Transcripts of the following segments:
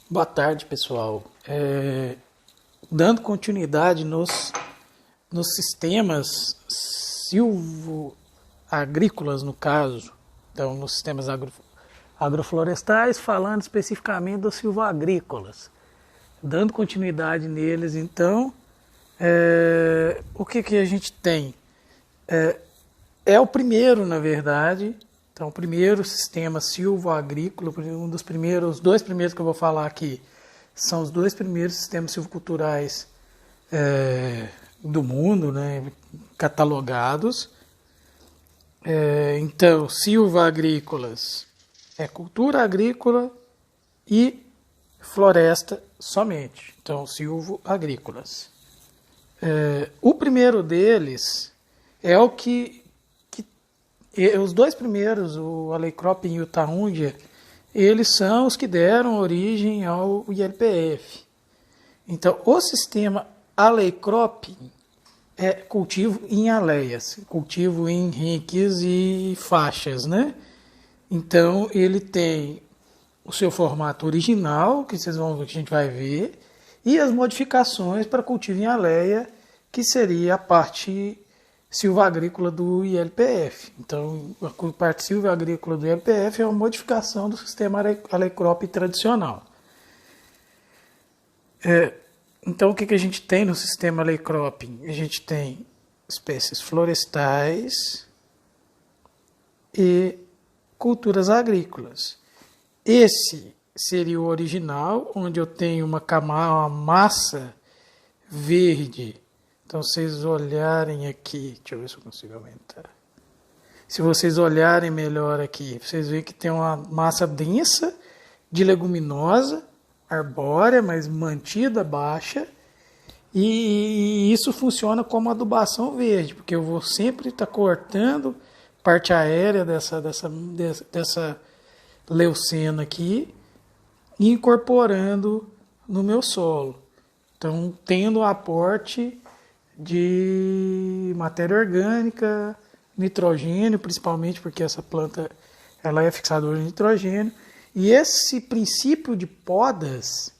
Boa tarde, pessoal. Dando continuidade nos sistemas silvo-agrícolas, no caso, então nos sistemas agroflorestais, falando especificamente dos silvo-agrícolas. Dando continuidade neles, então, o que a gente tem? É o primeiro, na verdade. Então, o primeiro sistema silvo-agrícola, os dois primeiros que eu vou falar aqui, são os dois primeiros sistemas silviculturais do mundo, né, catalogados. Então, silvo-agrícolas é cultura agrícola e floresta somente. Então, silvo-agrícolas. O primeiro deles é o que os dois primeiros, o Aleicroping e o Tahundia, eles são os que deram origem ao ILPF. Então, o sistema Aleicroping é cultivo em aleias, cultivo em rinques e faixas, né? Então, ele tem o seu formato original, que vocês vão ver, que a gente vai ver, e as modificações para cultivo em aleia, que seria a parte silvagrícola do ILPF. Então, a parte silvagrícola do ILPF é uma modificação do sistema Aleicroping tradicional. Então, o que a gente tem no sistema Aleicroping? A gente tem espécies florestais e culturas agrícolas. Esse seria o original, onde eu tenho uma massa verde. Então, se vocês olharem aqui, deixa eu ver se eu consigo aumentar. Se vocês olharem melhor aqui, vocês veem que tem uma massa densa de leguminosa, arbórea, mas mantida baixa. E isso funciona como adubação verde, porque eu vou sempre estar cortando parte aérea dessa leucena aqui e incorporando no meu solo. Então, tendo um aporte de matéria orgânica, nitrogênio, principalmente porque essa planta ela é fixadora de nitrogênio. E esse princípio de podas,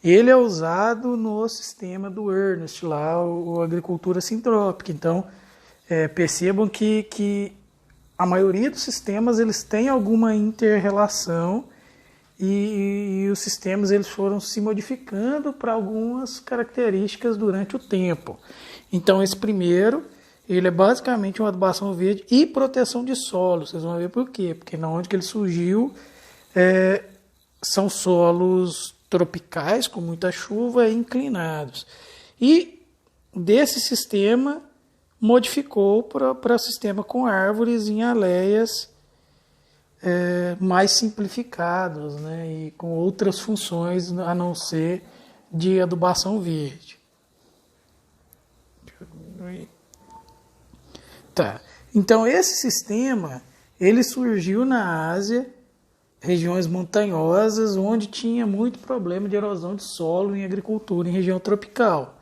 ele é usado no sistema do Ernst, lá, a agricultura sintrópica. Então, percebam que a maioria dos sistemas eles têm alguma inter-relação e os sistemas eles foram se modificando para algumas características durante o tempo. Então, esse primeiro, ele é basicamente uma adubação verde e proteção de solo. Vocês vão ver por quê. Porque na onde que ele surgiu são solos tropicais, com muita chuva e inclinados. E desse sistema modificou para sistema com árvores em aleias mais simplificados, né, e com outras funções a não ser de adubação verde. Tá. Então esse sistema ele surgiu na Ásia, regiões montanhosas, onde tinha muito problema de erosão de solo em agricultura, em região tropical.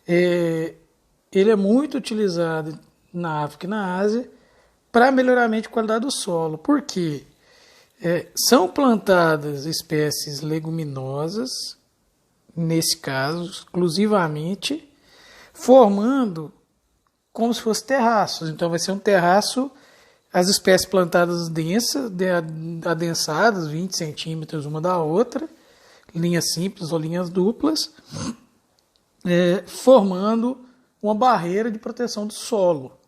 Ele é muito utilizado na África e na Ásia para melhoramento de qualidade do solo. Por quê? São plantadas espécies leguminosas, nesse caso, exclusivamente, formando como se fosse terraços. Então vai ser um terraço, as espécies plantadas densas, adensadas, 20 centímetros uma da outra, linhas simples ou linhas duplas, formando uma barreira de proteção do solo.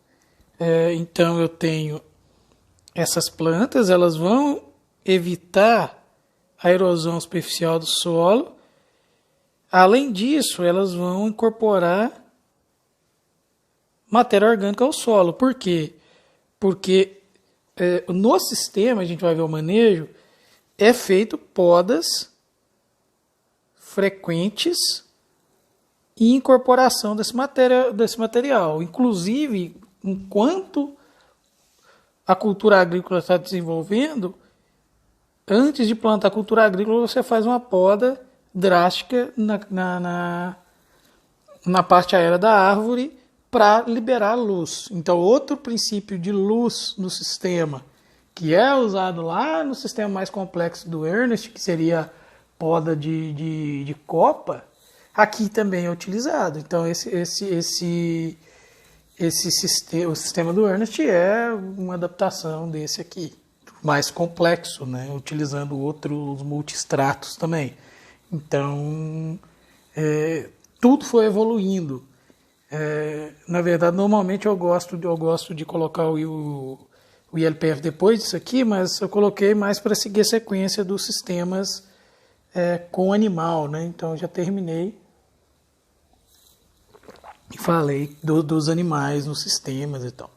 Então eu tenho essas plantas, elas vão evitar a erosão superficial do solo. Além disso, elas vão incorporar matéria orgânica ao solo. Por quê? Porque no sistema, a gente vai ver o manejo, é feito podas frequentes e incorporação desse material. Inclusive, enquanto a cultura agrícola está desenvolvendo, antes de plantar a cultura agrícola, você faz uma poda drástica na parte aérea da árvore para liberar luz. Então, outro princípio de luz no sistema, que é usado lá no sistema mais complexo do Ernst, que seria poda de copa, aqui também é utilizado. Então o sistema do Ernest é uma adaptação desse aqui, mais complexo, né? Utilizando outros multistratos também. Então, tudo foi evoluindo. Na verdade, normalmente eu gosto de colocar o ILPF depois disso aqui, mas eu coloquei mais para seguir a sequência dos sistemas com animal, né? Então, eu já terminei e falei dos animais nos sistemas e tal.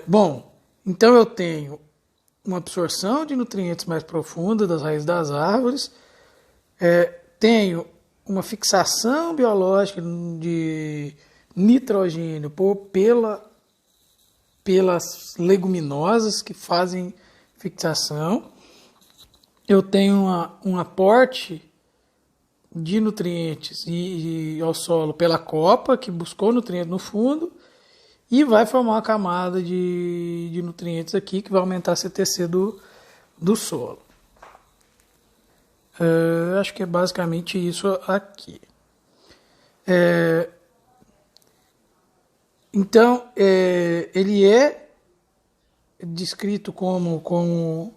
Bom, então eu tenho uma absorção de nutrientes mais profunda das raízes das árvores, tenho uma fixação biológica de nitrogênio pelas leguminosas que fazem fixação. Eu tenho um aporte de nutrientes ao solo pela copa, que buscou nutrientes no fundo, e vai formar uma camada de nutrientes aqui que vai aumentar a CTC do solo. Acho que é basicamente isso aqui. Então, ele é descrito como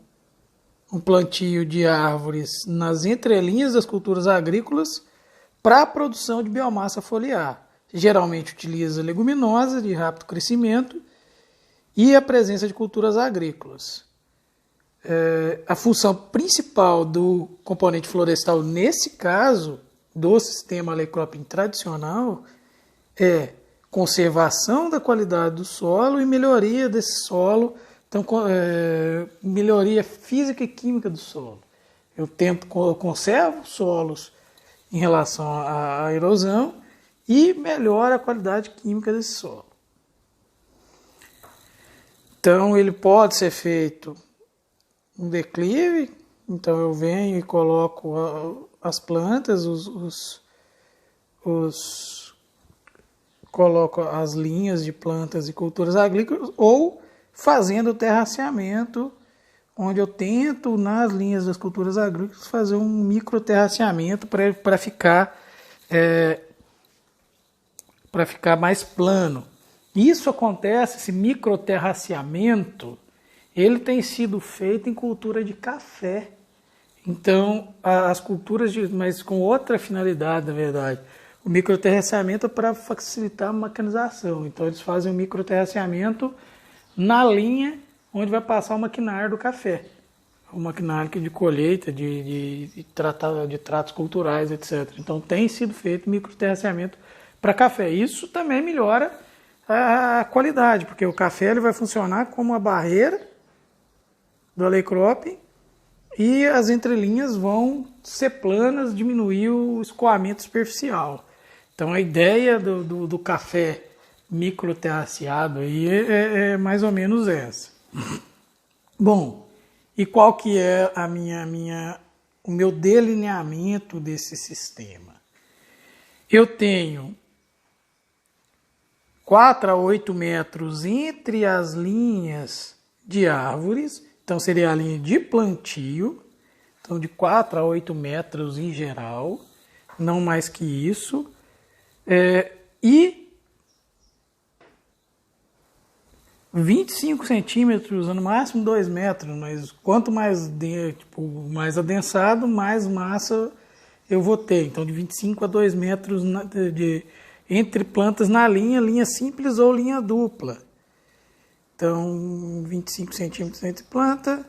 um plantio de árvores nas entrelinhas das culturas agrícolas para a produção de biomassa foliar. Geralmente utiliza leguminosa de rápido crescimento e a presença de culturas agrícolas. A função principal do componente florestal, nesse caso, do sistema Alley-cropping tradicional, é conservação da qualidade do solo e melhoria desse solo, então, melhoria física e química do solo. Eu conservo os solos em relação à erosão e melhora a qualidade química desse solo. Então, ele pode ser feito um declive, então eu venho e coloco as plantas, coloco as linhas de plantas e culturas agrícolas, ou fazendo o terraceamento, onde eu tento, nas linhas das culturas agrícolas, fazer um microterraceamento para ficar mais plano. Isso acontece, esse microterraceamento, ele tem sido feito em cultura de café. Então, as culturas, mas com outra finalidade, na verdade. O microterraceamento é para facilitar a mecanização. Então, eles fazem o microterraceamento na linha onde vai passar o maquinário do café. O maquinário de colheita, de tratos culturais, etc. Então, tem sido feito microterraceamento para café. Isso também melhora a qualidade, porque o café ele vai funcionar como a barreira do Alley-cropping e as entrelinhas vão ser planas, diminuir o escoamento superficial. Então, a ideia do café microterraceado aí é mais ou menos essa. Bom, e qual que é o meu delineamento desse sistema? Eu tenho 4 a 8 metros entre as linhas de árvores, então seria a linha de plantio, então de 4 a 8 metros em geral, não mais que isso, e 25 centímetros, no máximo 2 metros, mas quanto mais adensado, mais massa eu vou ter. Então, de 25 a 2 metros entre plantas na linha simples ou linha dupla. Então, 25 centímetros entre planta,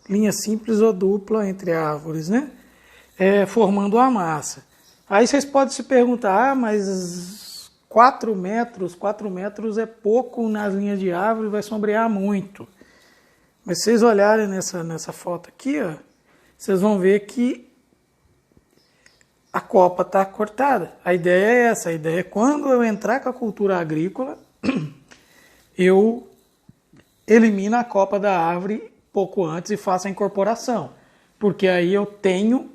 linha simples ou dupla entre árvores, né? Formando a massa. Aí vocês podem se perguntar, mas 4 metros é pouco nas linhas de árvore, vai sombrear muito. Mas se vocês olharem nessa foto aqui, ó, vocês vão ver que a copa está cortada. A ideia é essa, a ideia é quando eu entrar com a cultura agrícola, eu elimino a copa da árvore pouco antes e faço a incorporação. Porque aí eu tenho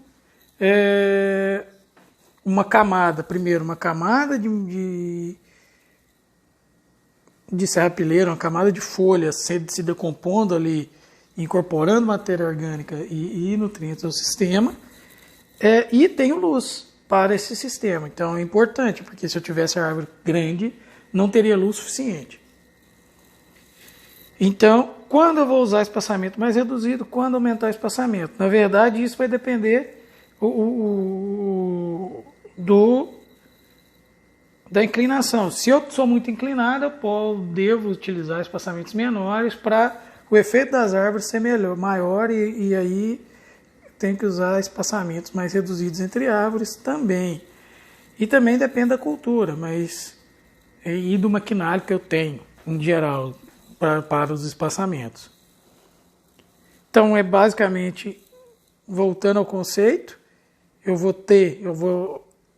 uma camada de serrapilheira, uma camada de folhas se decompondo ali, incorporando matéria orgânica e nutrientes ao sistema, E tenho luz para esse sistema. Então é importante, porque se eu tivesse a árvore grande, não teria luz suficiente. Então, quando eu vou usar espaçamento mais reduzido, quando aumentar o espaçamento? Na verdade, isso vai depender da inclinação. Se eu sou muito inclinado, eu devo utilizar espaçamentos menores para o efeito das árvores ser maior e aí tem que usar espaçamentos mais reduzidos entre árvores também. E também depende da cultura, e do maquinário que eu tenho, em geral, para os espaçamentos. Então, é basicamente, voltando ao conceito,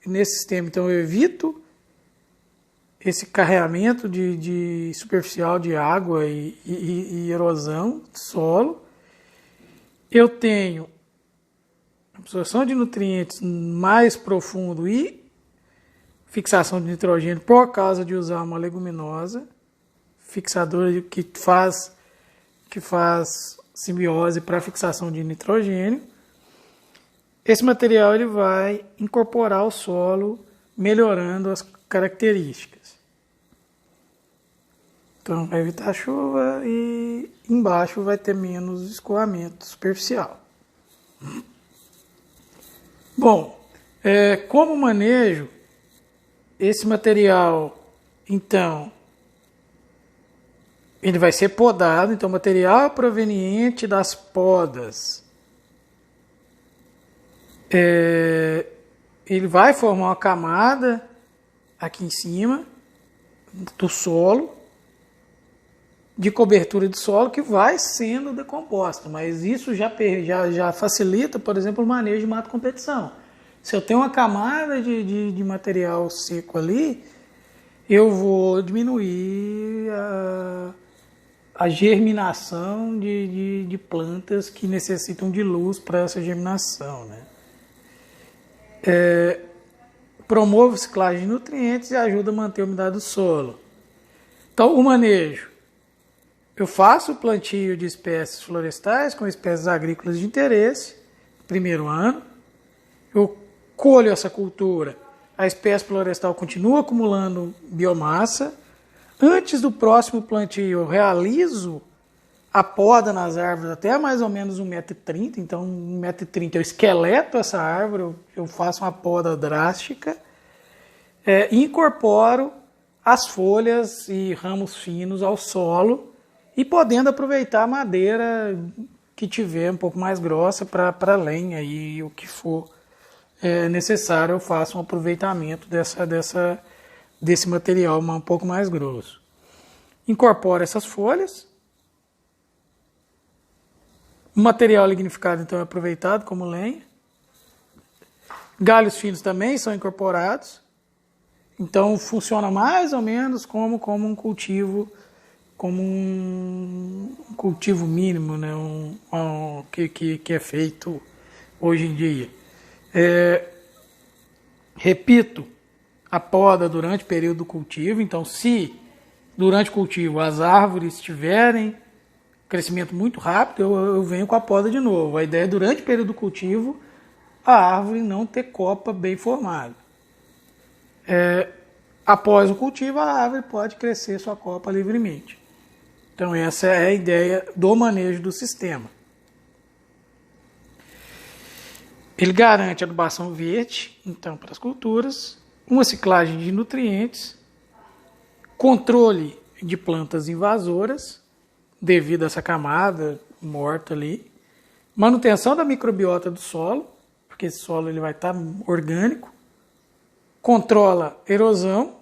nesse sistema, então eu evito esse carreamento de superficial de água e erosão do solo. Eu tenho absorção de nutrientes mais profundo e fixação de nitrogênio por causa de usar uma leguminosa, fixador que faz simbiose para fixação de nitrogênio. Esse material ele vai incorporar o solo, melhorando as características. Então vai evitar chuva e embaixo vai ter menos escoamento superficial. Bom, como manejo, esse material, então, ele vai ser podado, então material proveniente das podas, ele vai formar uma camada aqui em cima do solo, de cobertura de solo que vai sendo decomposta, mas isso já facilita, por exemplo, o manejo de mato competição. Se eu tenho uma camada de material seco ali, eu vou diminuir a germinação de plantas que necessitam de luz para essa germinação, né? Promove a ciclagem de nutrientes e ajuda a manter a umidade do solo. Então, o manejo. Eu faço o plantio de espécies florestais com espécies agrícolas de interesse, primeiro ano. Eu colho essa cultura, a espécie florestal continua acumulando biomassa. Antes do próximo plantio, eu realizo a poda nas árvores até mais ou menos 1,30 m. Então, 1,30 m eu esqueleto essa árvore, eu faço uma poda drástica, e incorporo as folhas e ramos finos ao solo, e podendo aproveitar a madeira que tiver um pouco mais grossa para lenha e o que for necessário, eu faço um aproveitamento desse material um pouco mais grosso. Incorporo essas folhas. O material lignificado então é aproveitado como lenha. Galhos finos também são incorporados. Então funciona mais ou menos como um cultivo, mínimo, né? Que é feito hoje em dia. Repito a poda durante o período do cultivo. Então, se durante o cultivo as árvores tiverem crescimento muito rápido, eu venho com a poda de novo. A ideia é, durante o período do cultivo, a árvore não ter copa bem formada. Após o cultivo, a árvore pode crescer sua copa livremente. Então, essa é a ideia do manejo do sistema. Ele garante adubação verde, então, para as culturas, uma ciclagem de nutrientes, controle de plantas invasoras, devido a essa camada morta ali, manutenção da microbiota do solo, porque esse solo ele vai estar orgânico, controla erosão,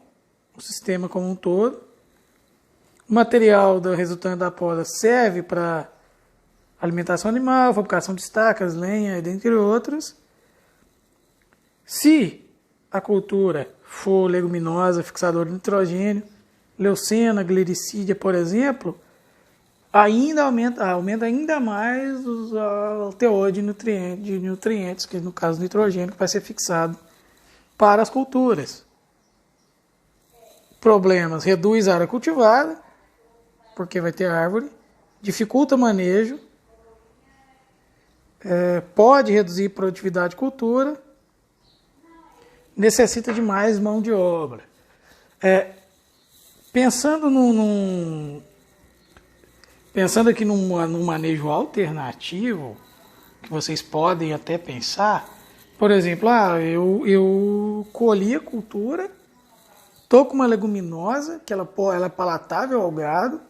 o sistema como um todo. O material resultante da poda serve para alimentação animal, fabricação de estacas, lenha, dentre outros. Se a cultura for leguminosa, fixador de nitrogênio, leucena, glericídia, por exemplo, aumenta ainda mais o teor de nutrientes, que no caso do nitrogênio, que vai ser fixado para as culturas. Problemas: reduz a área cultivada, porque vai ter árvore, dificulta o manejo, pode reduzir produtividade de cultura, necessita de mais mão de obra. Pensando pensando aqui num manejo alternativo, que vocês podem até pensar, por exemplo, eu colhi a cultura, estou com uma leguminosa, que ela é palatável ao gado,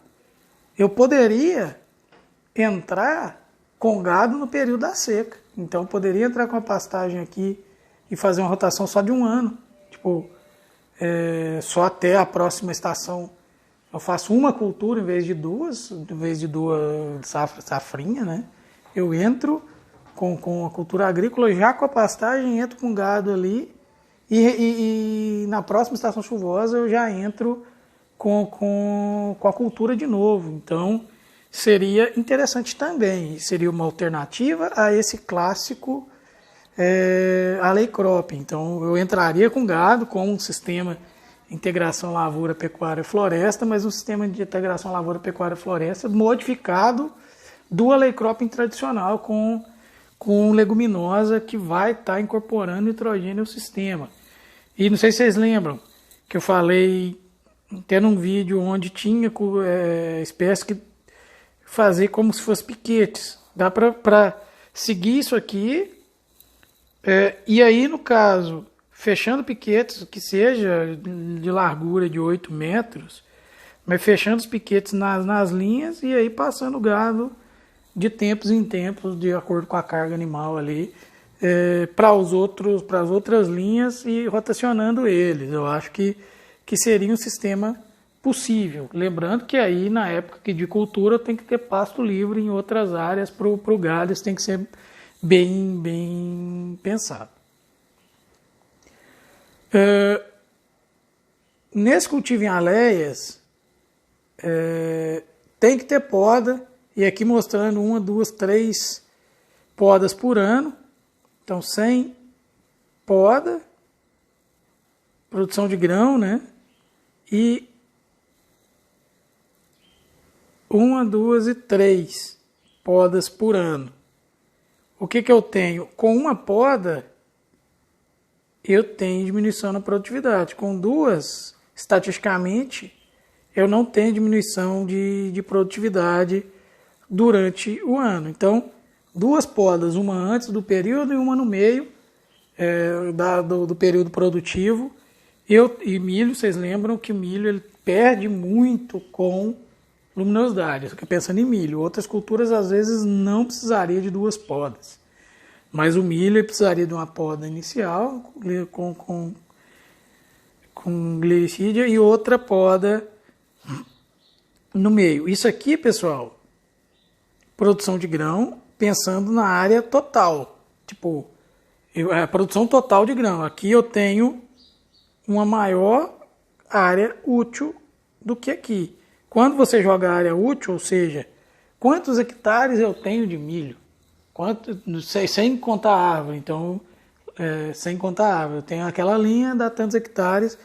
eu poderia entrar com gado no período da seca. Então eu poderia entrar com a pastagem aqui e fazer uma rotação só de um ano. Tipo, só até a próxima estação eu faço uma cultura em vez de duas safrinha, né? Eu entro com a cultura agrícola, já com a pastagem, entro com gado ali e na próxima estação chuvosa eu já entro com a cultura de novo. Então seria interessante também, seria uma alternativa a esse clássico alley crop. Então eu entraria com gado, com um sistema de integração lavoura, pecuária, floresta, mas um sistema de integração lavoura, pecuária, floresta modificado do alley cropping tradicional com leguminosa que vai estar incorporando nitrogênio ao sistema. E não sei se vocês lembram que eu falei até num vídeo onde tinha espécie que fazer como se fosse piquetes. Dá para seguir isso aqui. E aí, no caso, fechando piquetes, que seja de largura de 8 metros, mas fechando os piquetes nas linhas e aí passando o gado de tempos em tempos, de acordo com a carga animal ali, para as outras linhas e rotacionando eles. Eu acho que seria um sistema possível. Lembrando que aí, na época de cultura, tem que ter pasto livre em outras áreas para o gado, isso tem que ser bem pensado. Nesse cultivo em aleias, tem que ter poda, e aqui mostrando 1, 2, 3 podas por ano. Então, sem poda, produção de grão, né? E 1, 2 e 3 podas por ano. O que eu tenho? Com uma poda, eu tenho diminuição na produtividade. Com 2, estatisticamente, eu não tenho diminuição de produtividade durante o ano. Então, 2 podas, uma antes do período e uma no meio do período produtivo. E milho, vocês lembram que o milho ele perde muito com luminosidade. Você fica pensando em milho. Outras culturas, às vezes, não precisaria de 2 podas. Mas o milho ele precisaria de uma poda inicial com glicídia e outra poda no meio. Isso aqui, pessoal, produção de grão, pensando na área total. Tipo, a produção total de grão. Aqui eu tenho uma maior área útil do que aqui. Quando você joga a área útil, ou seja, quantos hectares eu tenho de milho? Sem contar a árvore. Então, sem contar a árvore. Eu tenho aquela linha, dá tantos hectares,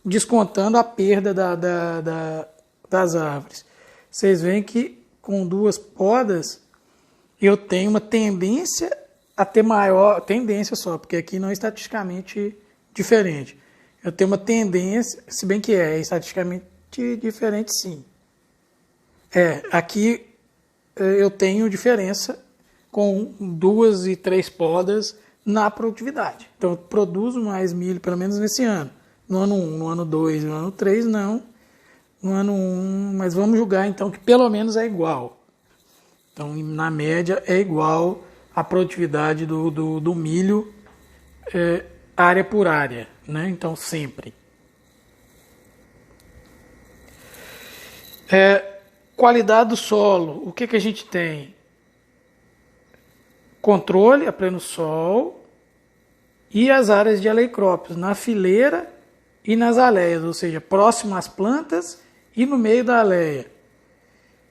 descontando a perda das árvores. Vocês veem que com 2 podas, eu tenho uma tendência a ter maior, tendência só, porque aqui não é estatisticamente diferente. Eu tenho uma tendência, se bem que é estatisticamente diferente sim. Aqui eu tenho diferença com 2 e 3 podas na produtividade. Então eu produzo mais milho, pelo menos nesse ano. No ano 1, no ano 2 e no ano 3, não. No ano 1, mas vamos julgar então que pelo menos é igual. Então, na média, é igual a produtividade do milho área por área, né? Então, sempre. Qualidade do solo. O que a gente tem? Controle a pleno sol e as áreas de aleicrópios, na fileira e nas aleias, ou seja, próximo às plantas e no meio da aleia.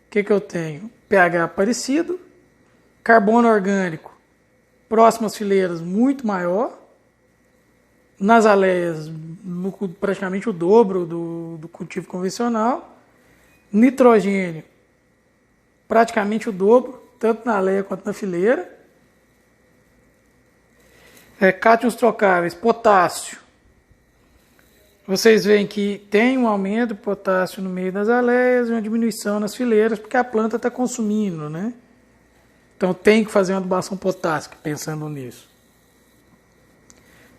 O que eu tenho? pH parecido, carbono orgânico próximo às fileiras muito maior, nas aleias praticamente o dobro do cultivo convencional, nitrogênio praticamente o dobro, tanto na aleia quanto na fileira, Cátions trocáveis, potássio. Vocês veem que tem um aumento de potássio no meio das aleias e uma diminuição nas fileiras, porque a planta está consumindo, né? Então tem que fazer uma adubação potássica, pensando nisso.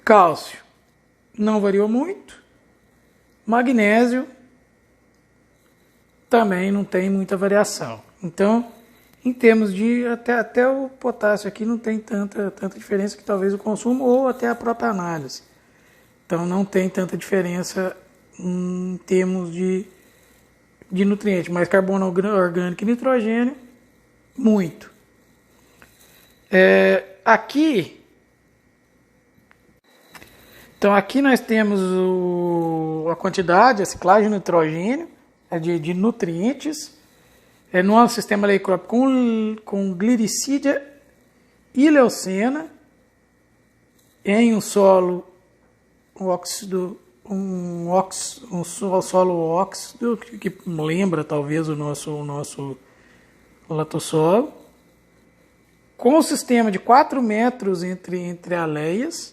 Cálcio, não variou muito. Magnésio, também não tem muita variação. Então, em termos de... Até o potássio aqui não tem tanta diferença que talvez o consumo ou até a própria análise. Então não tem tanta diferença em termos de nutrientes, mas carbono orgânico e nitrogênio, muito. Aqui nós temos a quantidade, a ciclagem de nitrogênio, de nutrientes, no nosso sistema Leucrope com glicídia e leucena, em um solo um solo óxido que lembra talvez o nosso latossolo, com um sistema de 4 metros entre aleias,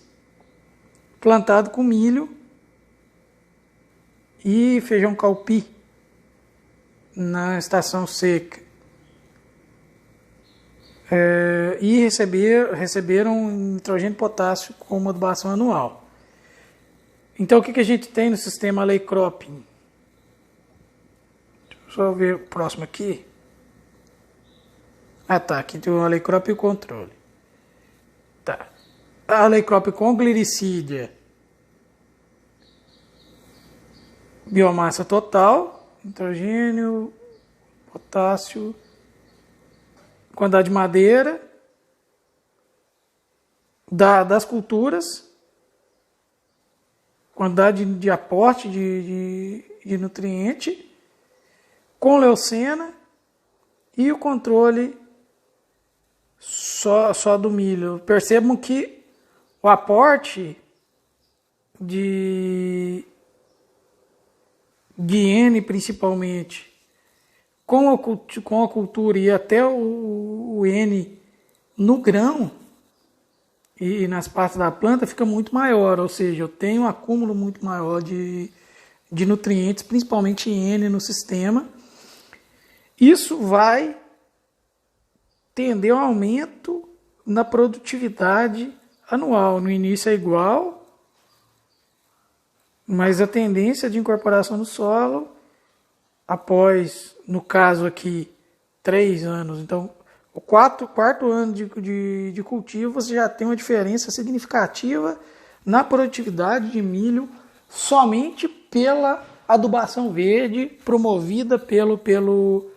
plantado com milho e feijão calpi na estação seca. E receberam nitrogênio e potássio como adubação anual. Então, o que a gente tem no sistema Leucrope? Deixa eu só ver o próximo aqui. Tá. Aqui tem o Leucrope e o controle. Tá. A Leucrope com glicídia. Biomassa total. Nitrogênio, potássio. Quantidade de madeira. Das culturas. Quantidade de aporte de nutriente, com leucena e o controle só do milho. Percebam que o aporte de N principalmente, com a cultura e até o N no grão, e nas partes da planta fica muito maior, ou seja, eu tenho um acúmulo muito maior de nutrientes, principalmente N no sistema. Isso vai tender ao aumento na produtividade anual. No início é igual, mas a tendência de incorporação no solo, após, no caso aqui, 3 anos, então o quarto ano de cultivo, você já tem uma diferença significativa na produtividade de milho somente pela adubação verde promovida pelo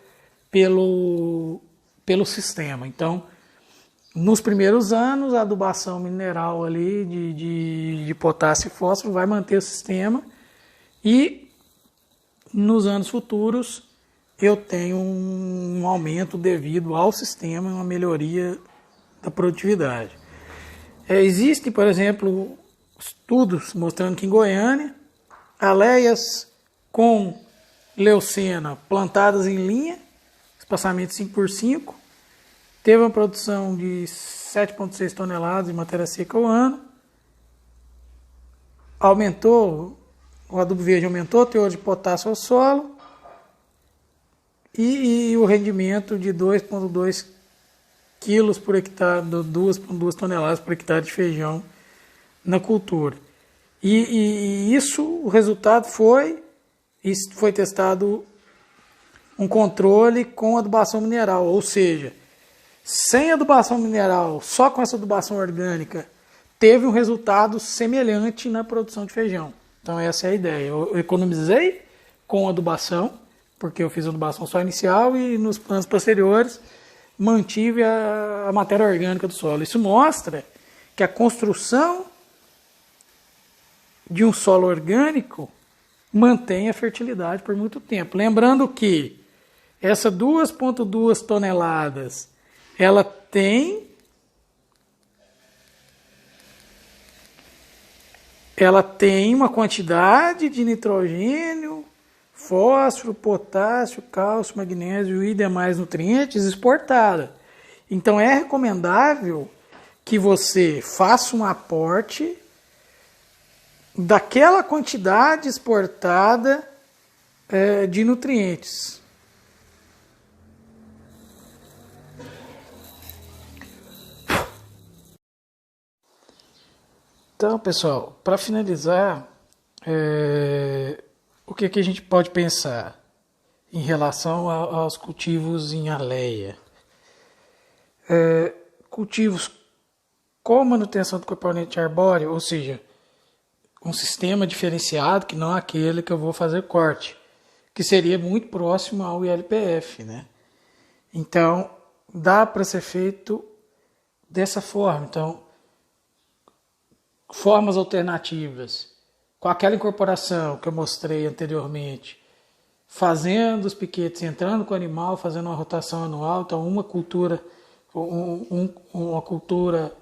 sistema. Então, nos primeiros anos, a adubação mineral ali de potássio e fósforo vai manter o sistema e nos anos futuros eu tenho um aumento devido ao sistema e uma melhoria da produtividade. Existem, por exemplo, estudos mostrando que em Goiânia, aleias com leucena plantadas em linha, espaçamento 5x5, teve uma produção de 7,6 toneladas de matéria seca ao ano, o adubo verde aumentou o teor de potássio ao solo, e o rendimento de 2,2 quilos por hectare, 2,2 toneladas por hectare de feijão na cultura. E isso, o resultado foi testado um controle com adubação mineral, ou seja, sem adubação mineral, só com essa adubação orgânica, teve um resultado semelhante na produção de feijão. Então essa é a ideia. Eu economizei com adubação, porque eu fiz a adubação só inicial e nos planos posteriores mantive a matéria orgânica do solo. Isso mostra que a construção de um solo orgânico mantém a fertilidade por muito tempo. Lembrando que essa 2,2 toneladas, ela tem uma quantidade de nitrogênio, fósforo, potássio, cálcio, magnésio e demais nutrientes exportada. Então é recomendável que você faça um aporte daquela quantidade exportada de nutrientes. Então, pessoal, para finalizar, o que a gente pode pensar em relação aos cultivos em aléia? Cultivos com manutenção do componente arbóreo, ou seja, um sistema diferenciado que não aquele que eu vou fazer corte, que seria muito próximo ao ILPF, né? Então, dá para ser feito dessa forma. Então, formas alternativas, com aquela incorporação que eu mostrei anteriormente, fazendo os piquetes, entrando com o animal, fazendo uma rotação anual, então uma cultura, uma cultura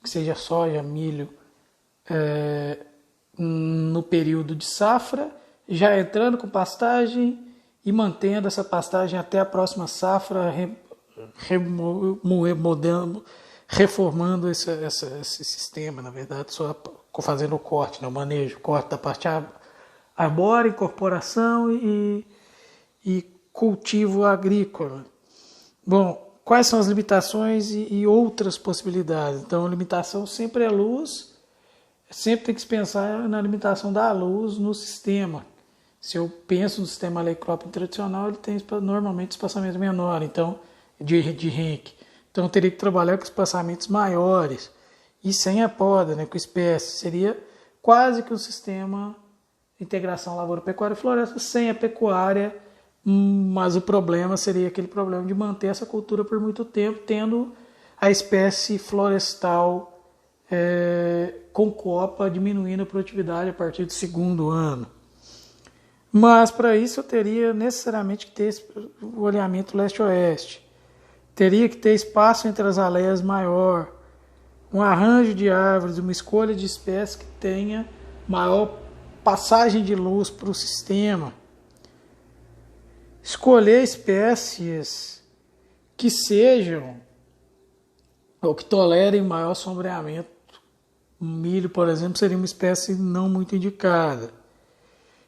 que seja soja, milho, no período de safra, já entrando com pastagem e mantendo essa pastagem até a próxima safra, reformando esse sistema, na verdade, só fazendo o corte, né, o manejo, o corte da parte arbórea, incorporação e cultivo agrícola. Bom, quais são as limitações e outras possibilidades? Então, a limitação sempre é luz, sempre tem que se pensar na limitação da luz no sistema. Se eu penso no sistema lei cropping tradicional, ele tem normalmente espaçamento menor, então, de renque. Então, eu teria que trabalhar com espaçamentos maiores e sem a poda, né, com espécies. Seria quase que um sistema de integração lavoura, pecuária e floresta sem a pecuária, mas o problema seria aquele problema de manter essa cultura por muito tempo, tendo a espécie florestal com copa diminuindo a produtividade a partir do segundo ano. Mas para isso eu teria necessariamente que ter o alinhamento leste-oeste. Teria que ter espaço entre as aleias maior, um arranjo de árvores, uma escolha de espécies que tenha maior passagem de luz para o sistema. Escolher espécies que sejam ou que tolerem maior sombreamento. O milho, por exemplo, seria uma espécie não muito indicada.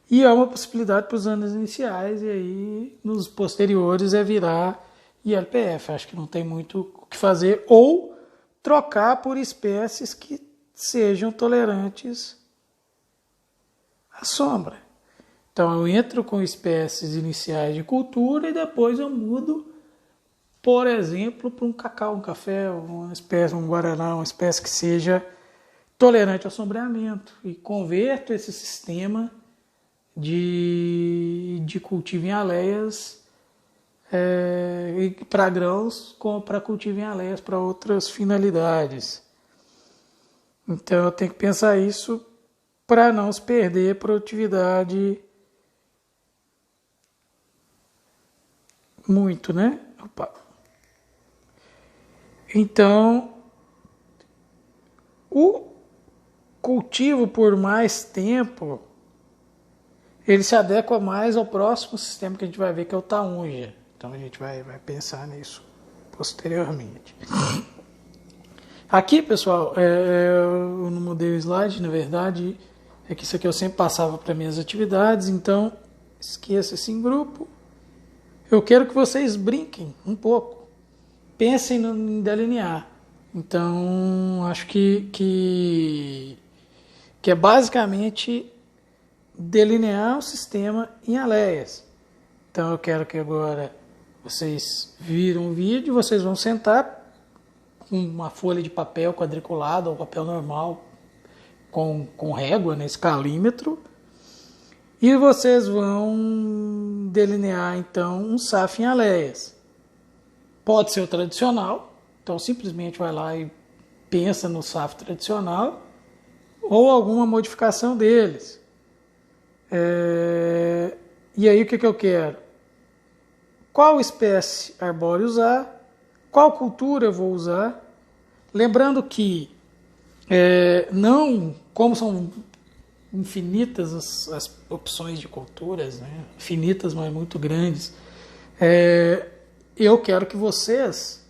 E há uma possibilidade para os anos iniciais, e aí nos posteriores virar ILPF. Acho que não tem muito o que fazer. Ou trocar por espécies que sejam tolerantes à sombra. Então eu entro com espécies iniciais de cultura e depois eu mudo, por exemplo, para um cacau, um café, uma espécie, um guaraná, uma espécie que seja tolerante ao sombreamento. E converto esse sistema de cultivo em aleias para grãos para cultivo em aleias para outras finalidades. Então eu tenho que pensar isso para não se perder produtividade muito, né? Opa. Então, o cultivo por mais tempo, ele se adequa mais ao próximo sistema que a gente vai ver, que é o taunja. Então a gente vai pensar nisso posteriormente. Aqui, pessoal, eu não mudei o slide, na verdade, é que isso aqui eu sempre passava para minhas atividades, então esqueça esse em grupo. Eu quero que vocês brinquem um pouco, pensem em delinear. Então, acho que é basicamente delinear o sistema em aleias. Então, eu quero que agora vocês viram o vídeo, vocês vão sentar com uma folha de papel quadriculado ou papel normal com régua, né, escalímetro, e vocês vão delinear então um SAF em aleias. Pode ser o tradicional, então simplesmente vai lá e pensa no SAF tradicional ou alguma modificação deles. E aí o que eu quero? Qual espécie arbórea usar? Qual cultura eu vou usar? Lembrando que não, como são infinitas as opções de culturas, né? Infinitas, mas muito grandes, eu quero que vocês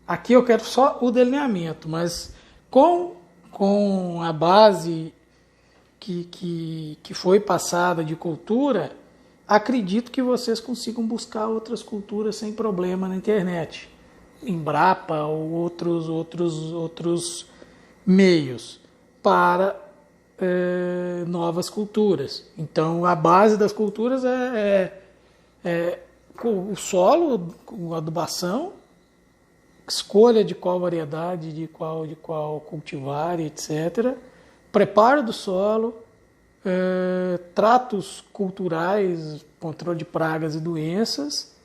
Aqui eu quero só o delineamento, mas com a base que foi passada de cultura, acredito que vocês consigam buscar outras culturas sem problema na internet, Embrapa ou outros meios para novas culturas. Então, a base das culturas é o solo, a adubação, escolha de qual variedade, de qual cultivar, etc. Preparo do solo, tratos culturais, controle de pragas e doenças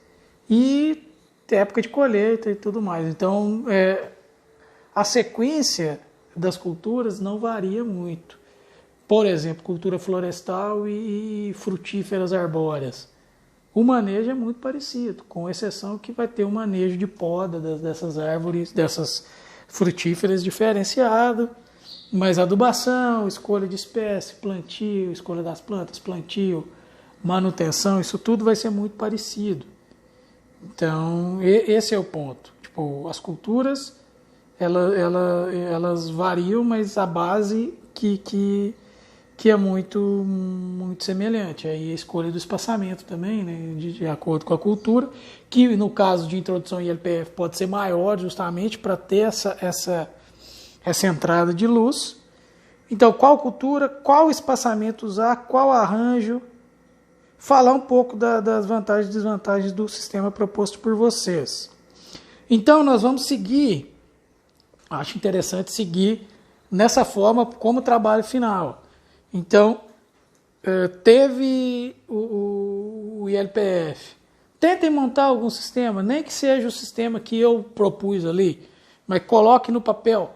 e época de colheita e tudo mais. Então, a sequência das culturas não varia muito. Por exemplo, cultura florestal e frutíferas arbóreas. O manejo é muito parecido, com exceção que vai ter um manejo de poda dessas árvores, dessas frutíferas diferenciado, mas adubação, escolha de espécie, plantio, escolha das plantas, plantio, manutenção, isso tudo vai ser muito parecido. Então, esse é o ponto. Tipo, as culturas, elas variam, mas a base que é muito semelhante. Aí a escolha do espaçamento também, né, de acordo com a cultura, que no caso de introdução em LPF pode ser maior justamente para ter essa entrada de luz. Então, qual cultura, qual espaçamento usar, qual arranjo, falar um pouco das vantagens e desvantagens do sistema proposto por vocês. Então, nós vamos seguir, acho interessante seguir nessa forma como trabalho final. Então, teve o ILPF. Tentem montar algum sistema, nem que seja o sistema que eu propus ali, mas coloque no papel.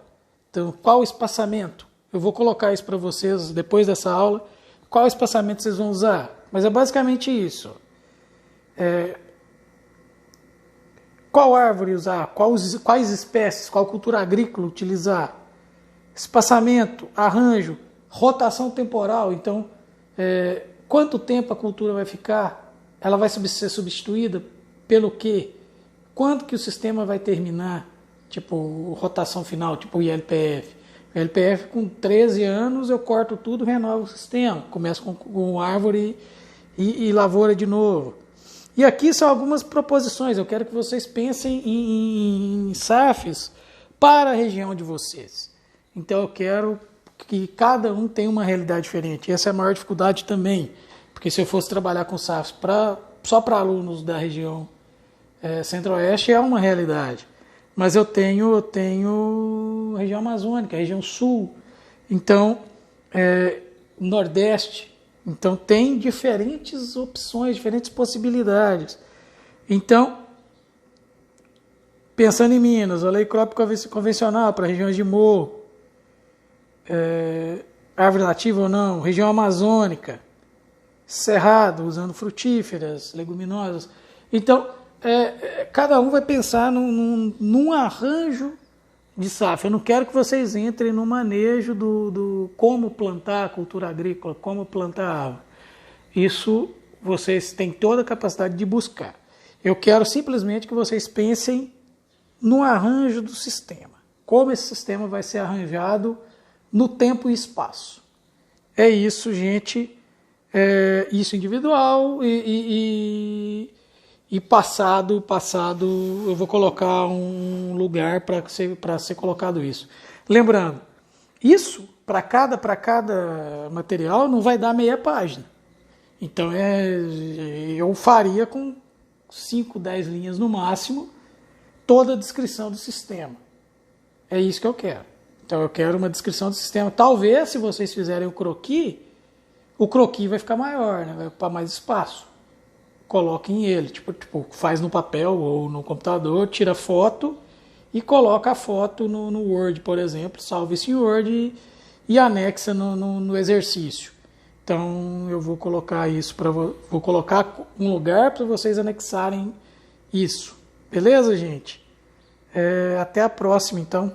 Então, qual o espaçamento? Eu vou colocar isso para vocês depois dessa aula. Qual espaçamento vocês vão usar? Mas é basicamente isso. Qual árvore usar? Quais espécies? Qual cultura agrícola utilizar? Espaçamento, arranjo, rotação temporal. Então, quanto tempo a cultura vai ficar? Ela vai ser substituída pelo quê? Quando que o sistema vai terminar? Tipo, rotação final, tipo o ILPF. O ILPF, com 13 anos, eu corto tudo, renovo o sistema. Começo com árvore e lavoura de novo. E aqui são algumas proposições. Eu quero que vocês pensem em SAFs para a região de vocês. Então eu quero que cada um tenha uma realidade diferente. Essa é a maior dificuldade também. Porque se eu fosse trabalhar com SAFs só para alunos da região centro-oeste, é uma realidade. Mas eu tenho região amazônica, região sul, então nordeste. Então tem diferentes opções, diferentes possibilidades. Então, pensando em Minas, a lei crop convencional para regiões de morro, árvore nativa ou não, região amazônica, cerrado, usando frutíferas, leguminosas. Então, cada um vai pensar num arranjo de safra. Eu não quero que vocês entrem no manejo do como plantar a cultura agrícola, como plantar a árvore. Isso vocês têm toda a capacidade de buscar. Eu quero simplesmente que vocês pensem no arranjo do sistema. Como esse sistema vai ser arranjado no tempo e espaço. É isso, gente. Isso individual e passado eu vou colocar um lugar para ser colocado isso. Lembrando, isso para cada material não vai dar meia página. Então eu faria com 5, 10 linhas no máximo toda a descrição do sistema. É isso que eu quero. Então eu quero uma descrição do sistema. Talvez se vocês fizerem o croquis vai ficar maior, né? Vai ocupar mais espaço. Coloquem ele, tipo, faz no papel ou no computador, tira foto e coloca a foto no Word, por exemplo, salva esse Word e anexa no exercício. Então eu vou colocar isso vou colocar um lugar para vocês anexarem isso. Beleza, gente? Até a próxima, então.